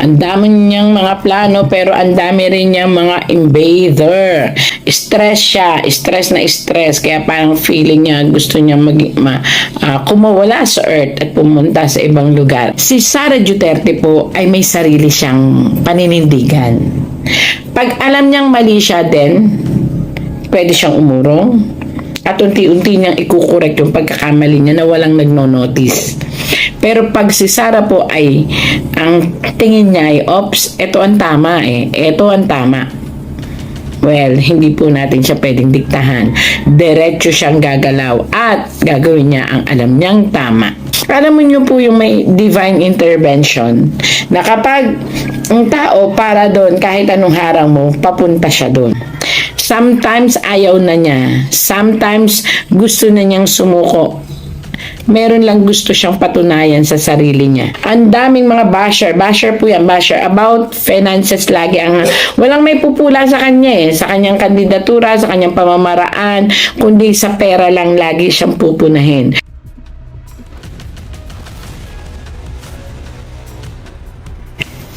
Ang dami niyang mga plano pero ang dami rin niyang mga invader. Stress siya, stress na stress. Kaya parang feeling niya gusto niya kumawala sa earth at pumunta sa ibang lugar. Si Sara Duterte po ay may sarili siyang paninindigan. Pag alam niyang mali siya din, pwede siyang umurong at unti-unti niyang ikukorek yung pagkakamali niya na walang nagno-notice. Pero pag si Sara po ay ang tingin niya ay ops, ito ang tama ito ang tama. Well, hindi po natin siya pwedeng diktahan. Diretso siyang gagalaw at gagawin niya ang alam niyang tama. Alam mo niyo po yung may divine intervention na kapag ang tao para doon, kahit anong harang mo, papunta siya doon. Sometimes ayaw na niya. Sometimes gusto na niyang sumuko. Meron lang gusto siyang patunayan sa sarili niya. Ang daming mga basher po yan, basher about finances lagi ang walang may pupula sa kanya sa kanyang kandidatura, sa kanyang pamamaraan, kundi sa pera lang lagi siyang pupunahin.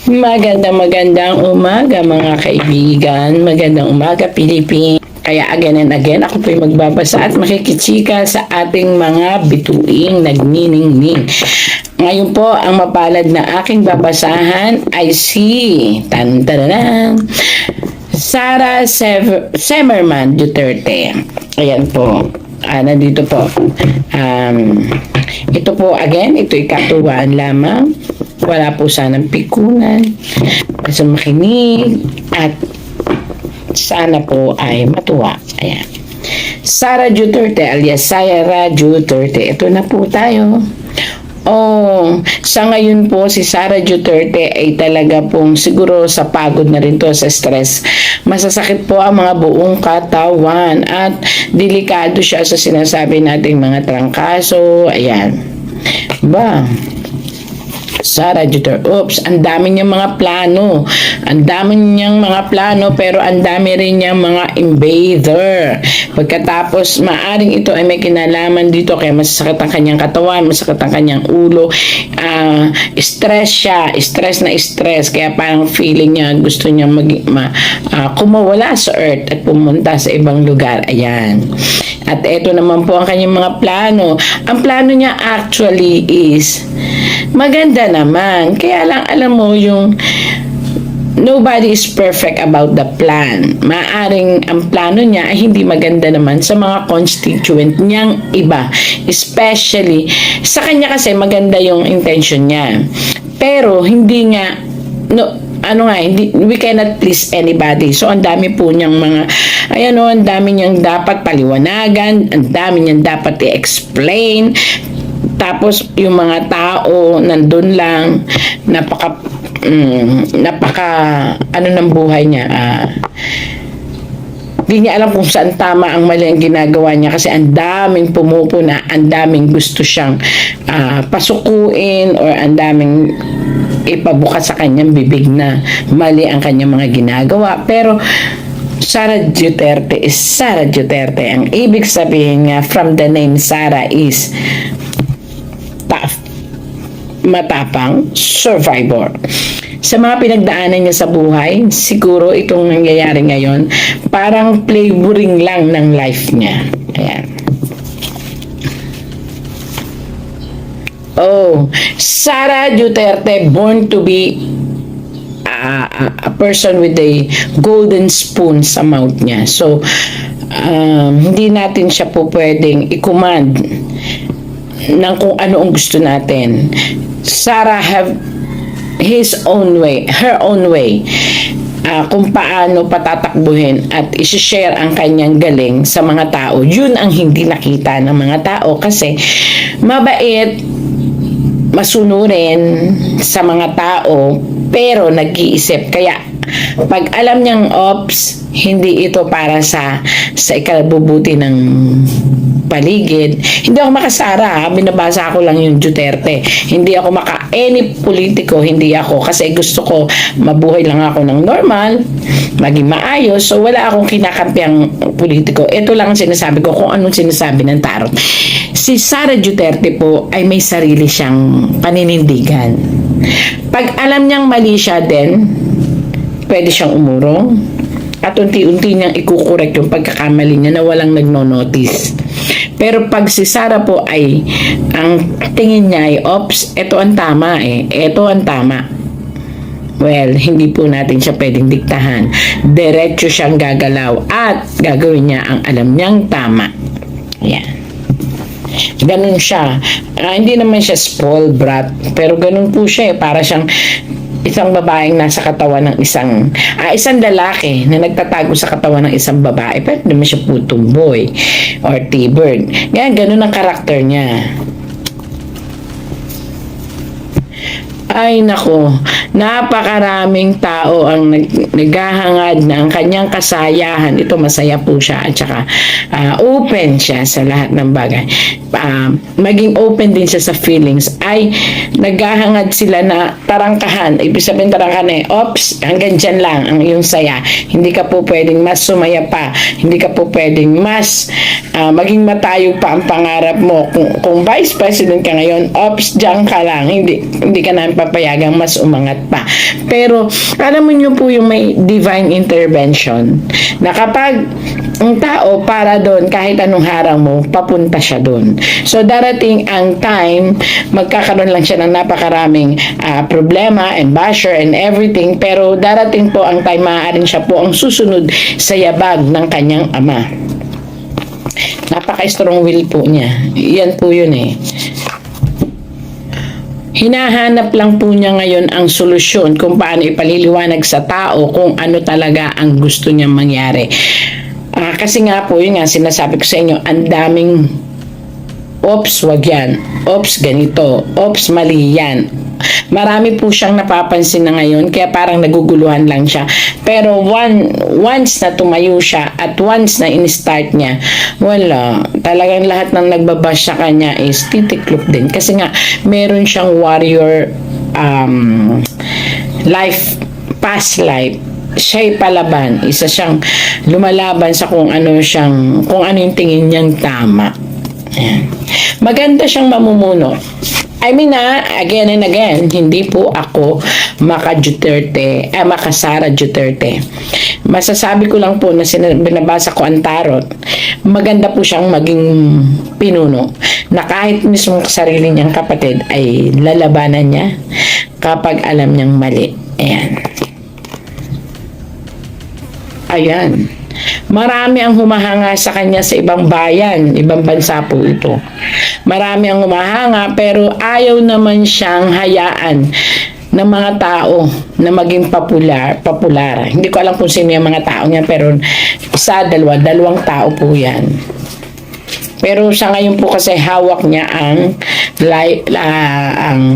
Magandang umaga mga kaibigan, magandang umaga Pilipinas. Kaya again and again, ako po'y magbabasa at makikichika sa ating mga bituing nagniningning. Ngayon po, ang mapalad na aking babasahan ay si Sara Semerman Duterte. Ayan po. Nandito po. Ito po again, ito'y katuwaan lamang. Wala po sanang pikunan. Basta makinig at sana po ay matuwa. Ayan. Sara Duterte alias Sara Duterte. Ito na po tayo. Sa ngayon po si Sara Duterte ay talaga pong siguro sa pagod na rin to, sa stress. Masasakit po ang mga buong katawan at delikado siya sa sinasabi nating mga trangkaso. Ayan. Sara Duterte, ang dami niyang mga plano. Ang dami niyang mga plano pero ang dami rin niyang mga invader. Pagkatapos, maaring ito ay may kinalaman dito kaya masasakit ang kanyang katawan, masakit ang kanyang ulo. Stress siya, stress na stress. Kaya parang feeling niya gusto niya kumawala sa earth at pumunta sa ibang lugar. Ayan. At ito naman po ang kanyang mga plano. Ang plano niya actually is maganda naman. Kaya lang alam mo yung nobody is perfect about the plan. Maaring ang plano niya ay hindi maganda naman sa mga constituent niyang iba. Especially, sa kanya kasi maganda yung intention niya. Pero hindi nga, we cannot please anybody. So, ang dami po niyang ang dami niyang dapat paliwanagan, ang dami niyang dapat i-explain. Tapos, yung mga tao nandun lang, napaka ng buhay niya. Hindi niya alam kung saan tama ang mali ang ginagawa niya kasi ang daming pumupuna, ang daming gusto siyang pasukuin or ang daming ipabukas sa kanyang bibig na mali ang kanyang mga ginagawa. Pero Sara Duterte is Sara Duterte. Ang ibig sabihin nga from the name Sara is tough, matapang, survivor. Sa mga pinagdaanan niya sa buhay, siguro itong nangyayari ngayon, parang flavoring lang ng life niya. Ayan. Sara Duterte, born to be a person with a golden spoon sa mouth niya. So, hindi natin siya po pwedeng i-command ng kung ano ang gusto natin. Sara have his own way, her own way, kung paano patatakbuhin at isi-share ang kanyang galing sa mga tao. Yun ang hindi nakita ng mga tao kasi mabait, masunurin sa mga tao, pero nag-iisip. Kaya pag alam niyang ops, hindi ito para sa ikabubuti ng paligid. Hindi ako makasara, binabasa ko lang yung Duterte. Hindi ako any politiko, hindi ako. Kasi gusto ko, mabuhay lang ako ng normal, maging maayos. So, wala akong kinakampiang politiko. Ito lang ang sinasabi ko kung anong sinasabi ng tarot. Si Sara Duterte po ay may sarili siyang paninindigan. Pag alam niyang mali siya din, pwede siyang umurong at unti-unti niyang ikukorek yung pagkakamali niya na walang nagno-notice. Pero pag si Sarah po ay ang tingin niya ay, ops, ito ang tama ito ang tama. Well, hindi po natin siya pwedeng diktahan. Diretso siyang gagalaw at gagawin niya ang alam niyang tama. Yan. Ganun siya. Hindi naman siya spoiled brat, pero ganun po siya para siyang isang babaeng nasa katawan ng isang lalaki na nagtatago sa katawan ng isang babae. Pero naman siya putong boy or T-bird. Yan, ganun ang karakter niya. Ay nako, napakaraming tao ang naghahangad na ang kanyang kasayahan. Ito, masaya po siya at saka open siya sa lahat ng bagay. Maging open din siya sa feelings. Ay naghahangad sila na tarangkahan. Ibig sabihin tarangkahan ops, hanggang dyan lang ang iyong saya. Hindi ka po pwedeng mas sumaya pa. Hindi ka po pwedeng mas maging matayog pa ang pangarap mo. Kung vice president ka ngayon, ops, dyan ka lang. Hindi ka na papayagang mas umangat pa. Pero alam mo nyo po yung may divine intervention na kapag ang tao para doon, kahit anong harang mo, papunta siya doon. So darating ang time, magkakaroon lang siya ng napakaraming problema and basher and everything, pero darating po ang time, maaaring siya po ang susunod sa yabag ng kanyang ama. Napaka-strong will po niya. Yan po yun Hinahanap lang po niya ngayon ang solusyon kung paano ipaliliwanag sa tao kung ano talaga ang gusto niyang mangyari. Kasi nga po, yun nga, sinasabi ko sa inyo, ang daming ops, wag yan. Ops, ganito. Ops, mali yan. Marami po siyang napapansin na ngayon, kaya parang naguguluhan lang siya. Pero once na tumayo siya at once na in-start niya, wala. Talagang lahat ng nagbabash sa kanya is titiklop din. Kasi nga, meron siyang warrior life, past life. Siya'y palaban. Isa siyang lumalaban sa kung ano yung tingin niyang tama. Ayan. Maganda siyang mamumuno. I mean again and again, hindi po ako Maka Sara Duterte. Masasabi ko lang po na binabasa ko ang tarot, maganda po siyang maging pinuno na kahit mismo sarili niyang kapatid ay lalabanan niya kapag alam niyang mali. Ayan. Marami ang humahanga sa kanya sa ibang bayan, ibang bansa po ito. Marami ang humahanga pero ayaw naman siyang hayaan ng mga tao na maging popular. Hindi ko alam kung sino yung mga tao niya, pero dalawang tao po yan. Pero sa ngayon po kasi hawak niya ang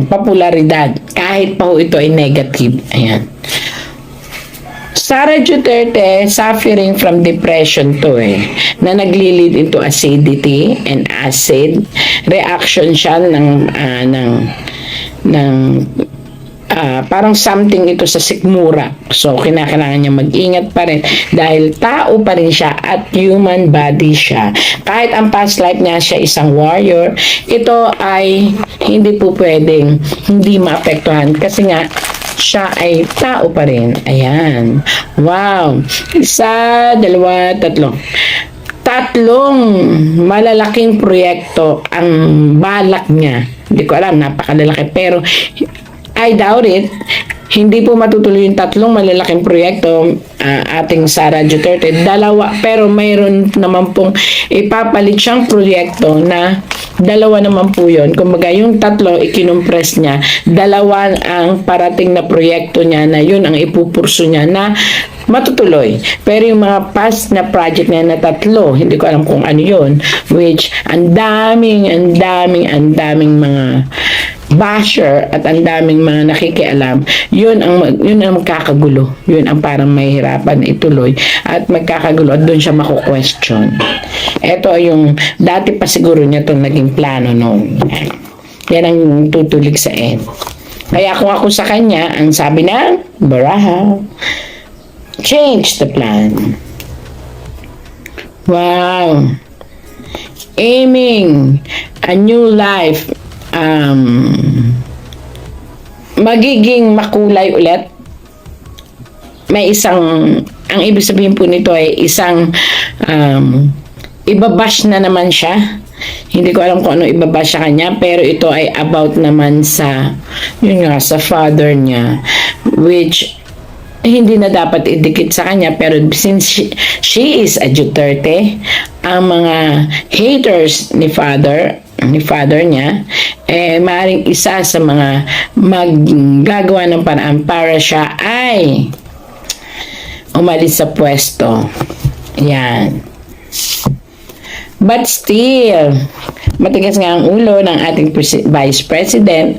popularidad kahit pa po ito ay negative. Ayan. Sara Duterte suffering from depression na nagli-lead into acidity and acid reaction siya ng parang something ito sa sikmura. So kinakailangan niya mag-ingat pa rin dahil tao pa rin siya at human body siya. Kahit ang past life niya siya isang warrior, ito ay hindi po pwedeng hindi maapektuhan kasi nga siya ay tao pa rin. Ayan. Wow. 1, 2, 3. 3 malalaking proyekto ang balak niya. Hindi ko alam, napakalalaki. Pero I doubt it. Hindi po matutuloy yung 3 malalaking proyekto ating Sara Duterte. 2, pero mayroon naman pong ipapalit siyang proyekto na 2 naman po yun. Kumbaga yung 3 ikinompress niya, 2 ang parating na proyekto niya na yun ang ipupurso niya na matutuloy. Pero yung mga past na project niya na 3, hindi ko alam kung ano yun, which ang daming mga basher at ang daming mga nakikialam, yun ang magkakagulo. Yun ang parang mahirapan ituloy at magkakagulo at doon siya mako-question. Ito ay yung dati pa siguro niya itong naging plano noon. Yan ang tutulig sa end. Kaya kung ako sa kanya, ang sabi ng Baraha, change the plan. Wow. Aiming a new life magiging makulay ulit. May isang, ang ibig sabihin po nito ay isang ibabash na naman siya. Hindi ko alam kung ano ibabash sa kanya, pero ito ay about naman sa, yun nga, sa father niya, which hindi na dapat idikit sa kanya, pero since she is a Duterte, ang mga haters ni father niya, maaaring isa sa mga maggagawa ng paraan para siya ay umalis sa pwesto. Yan. But still, matigas nga ang ulo ng ating Vice President.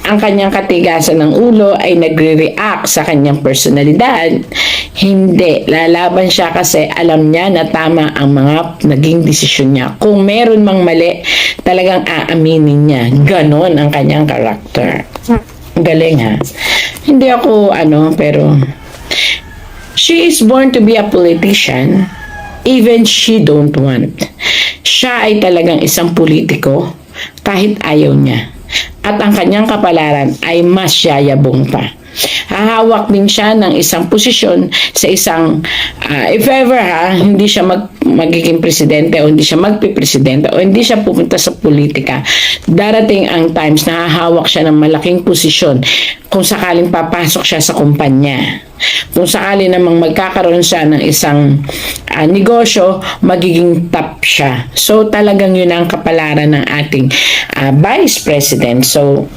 Ang kanyang katigasan ng ulo ay nagre-react sa kanyang personalidad. Hindi, lalaban siya kasi alam niya na tama ang mga naging desisyon niya. Kung meron mang mali, talagang aaminin niya. Ganon ang kanyang karakter. Galing ha. Hindi ako pero she is born to be a politician. Even she don't want. Siya ay talagang isang politiko kahit ayaw niya. At ang kanyang kapalaran ay mas yayabong pa. Hahawak din siya ng isang posisyon sa isang, if ever hindi siya magiging presidente o hindi siya magpipresidente o hindi siya pupunta sa politika, darating ang times na hahawak siya ng malaking posisyon kung sakaling papasok siya sa kumpanya. Kung sakali namang magkakaroon siya ng isang negosyo, magiging top siya. So talagang yun ang kapalaran ng ating Vice President. So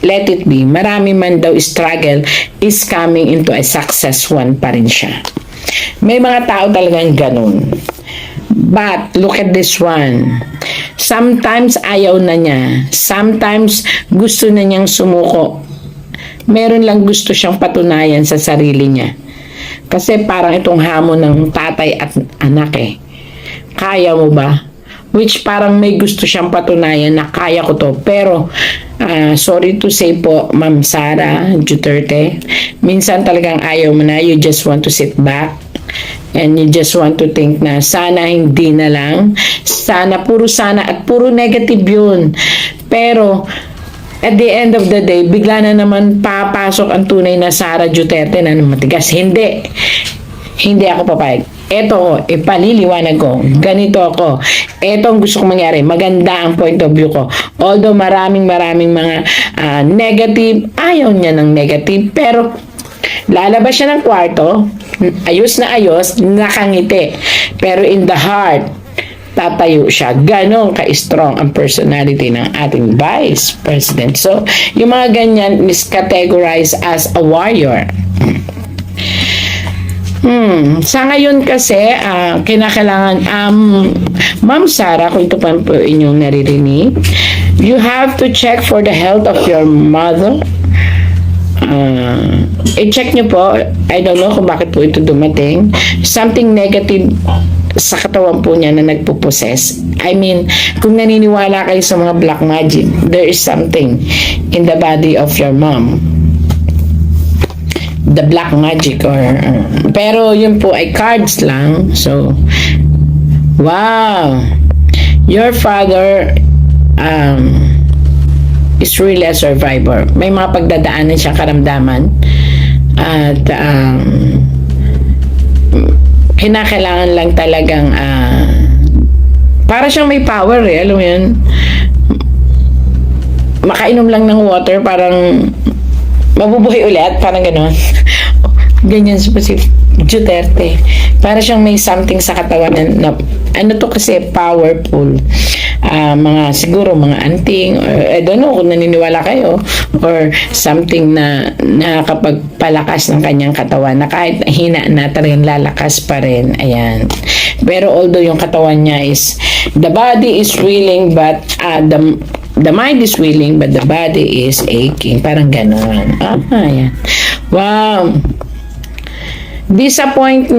let it be. Marami man daw struggle is coming into a success one pa rin siya. May mga tao talagang ganun. But look at this one. Sometimes ayaw na niya. Sometimes gusto na niyang sumuko. Meron lang gusto siyang patunayan sa sarili niya. Kasi parang itong hamon ng tatay at anak Kaya mo ba? Which parang may gusto siyang patunayan na kaya ko to. Pero, sorry to say po, Ma'am Sara Duterte, minsan talagang ayaw mo na. You just want to sit back. And you just want to think na sana hindi na lang. Sana, puro sana at puro negative yun. Pero, at the end of the day, bigla na naman papasok ang tunay na Sara Duterte na matigas. Hindi. Hindi ako papayag. Ito, ipaliliwanag ko. Ganito ako. Ito ang gusto kong mangyari. Maganda ang point of view ko. Although maraming mga negative, ayaw niya ng negative, pero lalabas siya ng kwarto, ayos na ayos, nakangiti. Pero in the heart, tatayo siya. Ganon ka-strong ang personality ng ating Vice President. So, yung mga ganyan is categorized as a warrior. Sa ngayon kasi, kinakailangan, Ma'am Sara, kung ito pa po inyong naririnig, you have to check for the health of your mother. I-check nyo po, I don't know kung bakit po ito dumating. Something negative sa katawan po niya na nagpo-possess. I mean, kung naniniwala kayo sa mga black magic, there is something in the body of your mom. The black magic pero yun po ay cards lang. So, wow. Your father is really a survivor. May mga pagdadaanan siyang karamdaman at kinakailangan lang talagang para siyang may power alam mo yun, makainom lang ng water parang mabubuhay ulit, parang gano'n. Ganyan si Duterte. Para siyang may something sa katawan na ano to kasi powerful. Siguro mga anting, or I don't know kung naniniwala kayo, or something na nakakapagpalakas ng kanyang katawan na kahit hina na talagang lalakas pa rin. Ayan. Pero although yung katawan niya is, the body is willing but the mind is willing but the body is aching. Parang gano'n. Ayan. Wow. Disappointed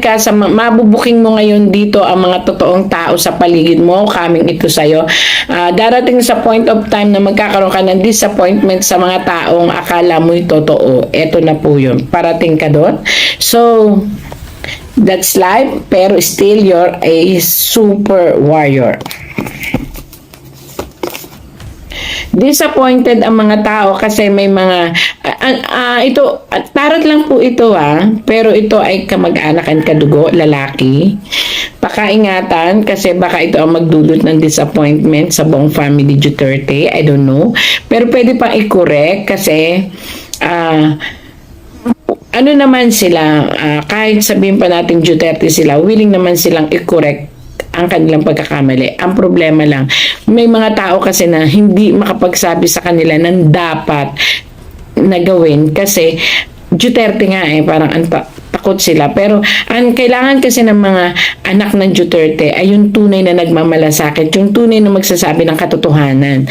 ka sa mabubuking mo ngayon dito ang mga totoong tao sa paligid mo, coming ito sa'yo. Darating sa point of time na magkakaroon ka ng disappointment sa mga taong akala mo'y totoo. Ito na po yun. Parating ka doon. So, that's life, pero still you're a super warrior. Disappointed ang mga tao kasi may mga tarot lang po ito pero ito ay kamag-anak and kadugo, lalaki. Pakaingatan kasi baka ito ang magdulot ng disappointment sa buong family Duterte. I don't know. Pero pwede pang i-correct kasi ano naman sila, kahit sabihin pa natin Duterte sila, willing naman silang i-correct ang kanilang pagkakamali. Ang problema lang, may mga tao kasi na hindi makapagsabi sa kanila ng dapat na gawin kasi Duterte nga parang takot sila. Pero ang kailangan kasi ng mga anak ng Duterte ay yung tunay na nagmamalasakit, yung tunay na magsasabi ng katotohanan.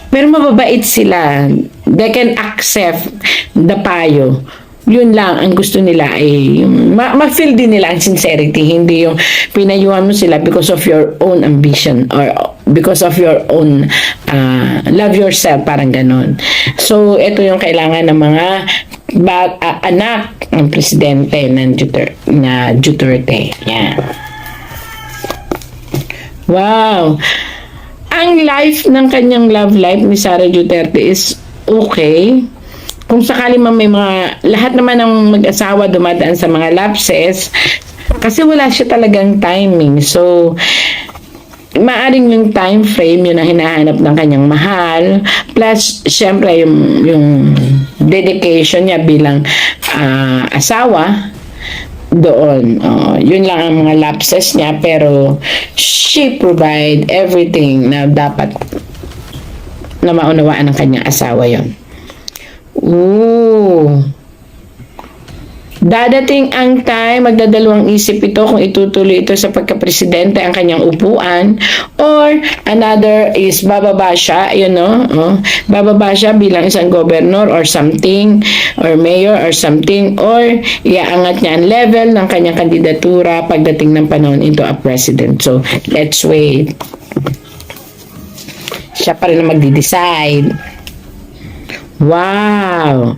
Pero mababait sila. They can accept the payo. Yun lang ang gusto nila ay ma-feel din nila ang sincerity, hindi yung pinayuhan mo sila because of your own ambition or because of your own love yourself, parang ganon. So ito yung kailangan ng mga anak ng presidente ng Duterte. Yan. Wow. Ang life ng kanyang love life ni Sara Duterte is okay. Kung sakali man may lahat naman ng mag-asawa dumadaan sa mga lapses kasi wala siya talagang timing. So, maaring yung time frame yun ang hinahanap ng kanyang mahal. Plus, syempre, yung dedication niya bilang asawa doon. Yun lang ang mga lapses niya pero she provide everything na dapat na maunawaan ng kanyang asawa yon. Ooh. Dadating ang time, magdadalawang isip ito kung itutuloy ito sa pagka-presidente ang kanyang upuan or another is bababa siya, bababa siya bilang isang governor or something or mayor or something or iaangat niya ang level ng kanyang kandidatura pagdating ng panahon into a president. So, let's wait. Siya pa rin ang magdi-decide. Wow!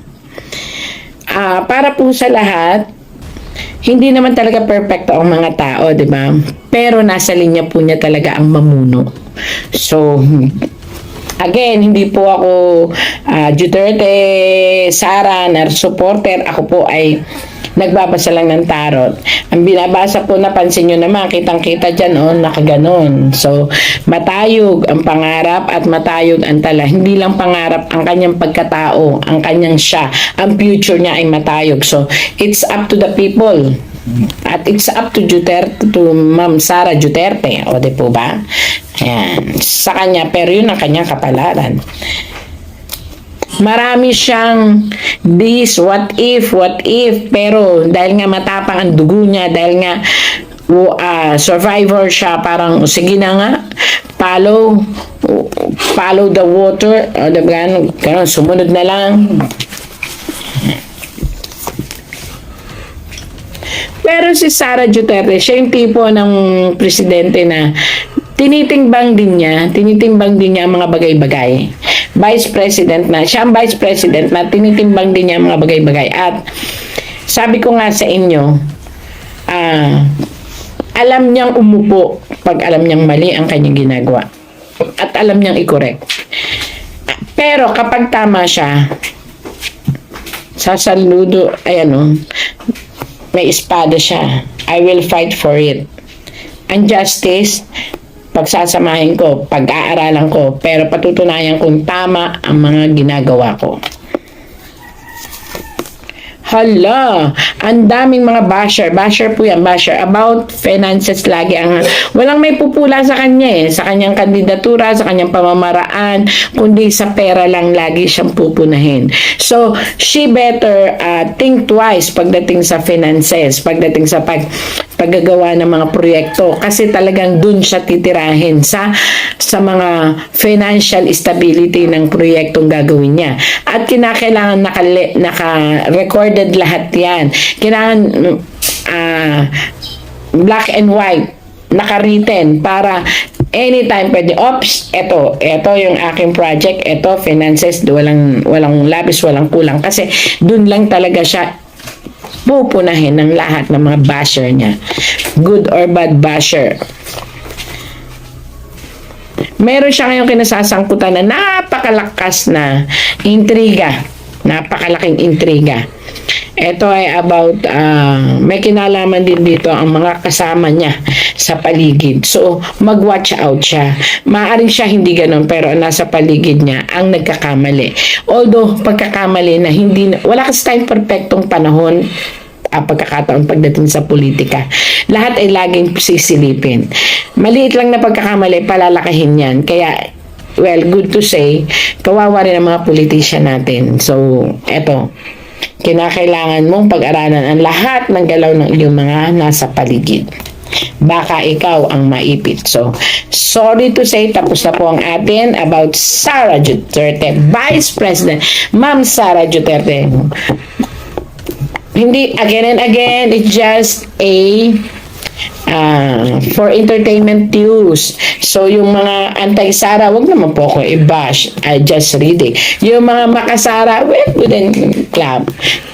Para po sa lahat, hindi naman talaga perfecto ang mga tao, di ba? Pero nasa linya po niya talaga ang mamuno. So, again, hindi po ako Duterte, Sara, na supporter. Ako po ay nagbabasa lang ng tarot. Ang binabasa po, napansin nyo naman, kitang-kita dyan, nakaganon. So, matayog ang pangarap at matayog ang tala. Hindi lang pangarap ang kanyang pagkatao, ang kanyang siya, ang future niya ay matayog. So, it's up to the people. At it's up to Duterte, to Ma'am Sara Duterte. O, di po ba? Ayan. Sa kanya, pero yun ang kanyang kapalaran. Marami siyang this, what if, pero dahil nga matapang ang dugo niya, dahil nga survivor siya, parang sige na nga, follow the water, diba, sumunod na lang. Pero si Sara Duterte, siya yung tipo ng presidente na tinitimbang din niya ang mga bagay-bagay. Vice President na, siya ang Vice President na tinitimbang din niya ang mga bagay-bagay. At sabi ko nga sa inyo, alam niyang umupo pag alam niyang mali ang kanyang ginagawa. At alam niyang i-correct. Pero kapag tama siya, sasaludo, may espada siya. I will fight for it. Ang justice, pagsasamahin ko, pag-aaralan ko, pero patutunayan kung tama ang mga ginagawa ko. Hala, ang daming mga basher po yan, about finances lagi ang walang may pupula sa kanya sa kanyang kandidatura, sa kanyang pamamaraan, kundi sa pera lang lagi siyang pupunahin. So, she better think twice pagdating sa finances, pagdating sa paggagawa ng mga proyekto kasi talagang dun siya titirahin sa mga financial stability ng proyektong gagawin niya. At kinakailangan naka-recorded lahat yan. Kailangan black and white, naka-written para anytime pwede, ito yung aking project, ito finances, walang labis, walang kulang kasi dun lang talaga siya pupunahin ng lahat ng mga basher niya. Good or bad basher. meron siya ngayong kinasasangkutan na napakalakas na intriga. Napakalaking intriga. Ito ay about, may kinalaman din dito ang mga kasama niya sa paligid. So, mag-watch out siya. Maaaring siya hindi ganun, pero nasa paligid niya ang nagkakamali. Although, pagkakamali na wala kasi tayong perfectong panahon, pagkakataon pagdating sa politika. Lahat ay laging sisilipin. Maliit lang na pagkakamali, palalakahin yan. Kaya, well, good to say, kawawa rin ang mga politician natin. So, eto, kinakailangan mong pag-aralan ang lahat ng galaw ng iyong mga nasa paligid. Baka ikaw ang maipit. So, sorry to say, tapos na po ang atin about Sara Duterte, Vice President. Ma'am Sara Duterte. Hindi, again and again, it's just a for entertainment use. So, yung mga anti-Sara, wag naman po ako i-bash. I just reading. Yung mga makasara, well, wouldn't clap.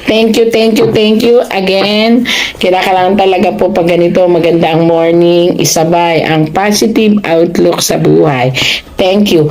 Thank you, thank you, thank you. Again, kailangan talaga po pag ganito, maganda ang morning, isabay ang positive outlook sa buhay. Thank you.